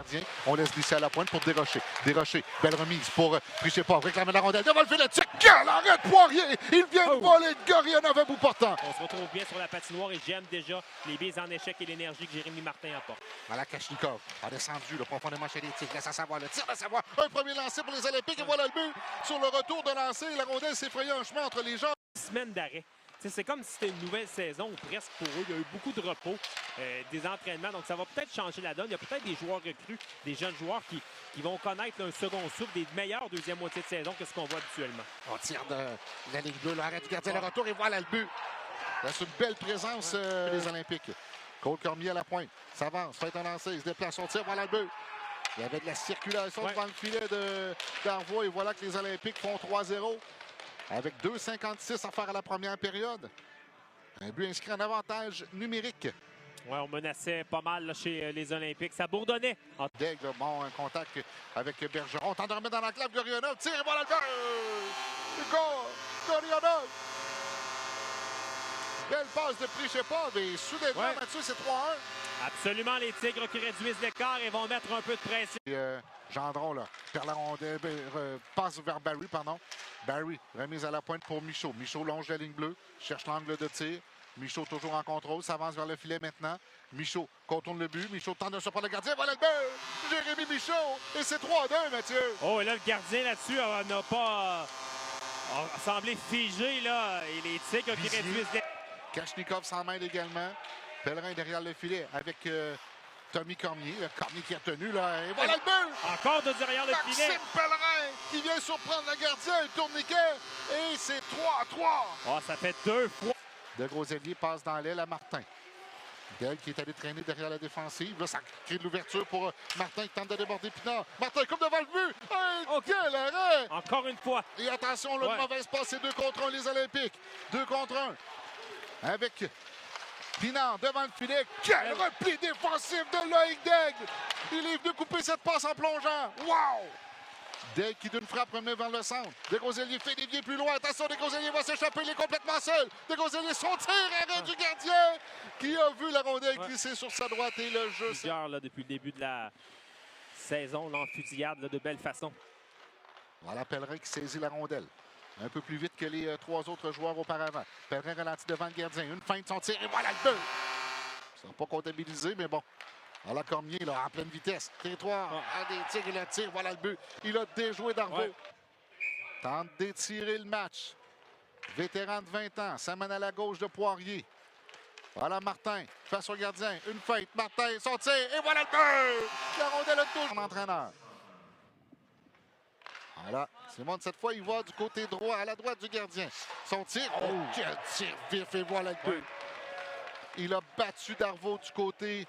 gardien. On laisse glisser à la pointe pour Desrochers. Desrochers, belle remise pour Prichet-Port. Réclame la rondelle devant le filet. Quel arrêt de Poirier! Il vient de voler Gorionov à bout portant. On se retrouve bien sur la patinoire et j'aime déjà les bises en échec et l'énergie que Jérémy Martin apporte. Voilà Kachnikov a descendu profondément chez les Tigres. Laisse à savoir le tir de savoir. Un premier lancé pour les Olympiques et voilà le but. Sur le retour de lancer, la rondelle s'est frayée un chemin entre les jambes. Semaine d'arrêt. C'est comme si c'était une nouvelle saison ou presque pour eux. Il y a eu beaucoup de repos, des entraînements. Donc, ça va peut-être changer la donne. Il y a peut-être des joueurs recrues, des jeunes joueurs qui vont connaître un second souffle, des meilleures deuxième moitié de saison que ce qu'on voit habituellement. On tire de la ligne bleue, l'arrêt du gardien, le retour et voilà le but. C'est une belle présence des Olympiques. Cole Cormier à la pointe. S'avance, fait un lancer, il se déplace, on tire, voilà le but. Il y avait de la circulation devant le filet d'Arvois et voilà que les Olympiques font 3-0. Avec 2,56 à faire à la première période. Un but inscrit en avantage numérique. Ouais, on menaçait pas mal là, chez les Olympiques. Ça bourdonnait. Daigle, bon, un contact avec Bergeron. Tente de remettre dans l'enclave Gorionov. Tire et voilà le but! Gorionov! Belle passe de Prichet-Port. Et soudainement, Mathieu, c'est 3-1. Absolument, les Tigres qui réduisent l'écart et vont mettre un peu de pression. Gendron, là, perd la rondelle, passe vers Barry, pardon. Barry, remise à la pointe pour Michaud. Michaud longe la ligne bleue, cherche l'angle de tir. Michaud toujours en contrôle, s'avance vers le filet maintenant. Michaud contourne le but. Michaud tente de se prendre le gardien. Voilà le but! Jérémy Michaud! Et c'est 3-2, Mathieu! Oh, et là, le gardien là-dessus n'a pas semblé figé, là. Et les Tigres qui réduisent l'écart. Kachnikov s'en mêle également. Pellerin derrière le filet avec Tommy Cormier. Cormier qui a tenu, là. Et voilà le but! Encore de derrière le filet. Maxime Pellerin qui vient surprendre le gardien. Un tourniquet. Et c'est 3-3. Oh, ça fait 2 fois. De Grosellier passe dans l'aile à Martin. Del qui est allé traîner derrière la défensive. Là, ça crée de l'ouverture pour Martin qui tente de déborder Pinard. Martin coupe devant le but. Hey, quel arrêt! Encore une fois. Et attention, là, une mauvaise passe. C'est 2 contre 1 les Olympiques. 2 contre 1. Avec Pinard devant le filet. Quel repli défensif de Loïc Daigle! Il est venu couper cette passe en plongeant. Wow! Daigle qui d'une frappe remet vers le centre. Desgroselliers fait dévier plus loin. Attention, Desgroselliers va s'échapper. Il est complètement seul. Desgroselliers, son tir, arrêt du gardien qui a vu la rondelle glisser sur sa droite et le jeu. Plusieurs là, depuis le début de la saison là, en fusillade là, de belle façon. Voilà Pellerin qui saisit la rondelle. Un peu plus vite que les 3 autres joueurs auparavant. Pellerin ralentit devant le gardien. Une feinte de son tir et voilà le but. Ça n'a pas comptabilisé, mais bon. Voilà Cormier, là, en pleine vitesse. Territoire, des tirs, il le tire, voilà le but. Il a déjoué Darvaux. Tente d'étirer le match. Vétéran de 20 ans, s'amène à la gauche de Poirier. Voilà Martin, face au gardien. Une feinte, Martin, son tir, et voilà le but! La rondelle le touche. Son entraîneur. Voilà, Simon, cette fois, il va du côté droit, à la droite du gardien. Son tir, quel tir vif, et voilà le but. Il a battu Darvaux du côté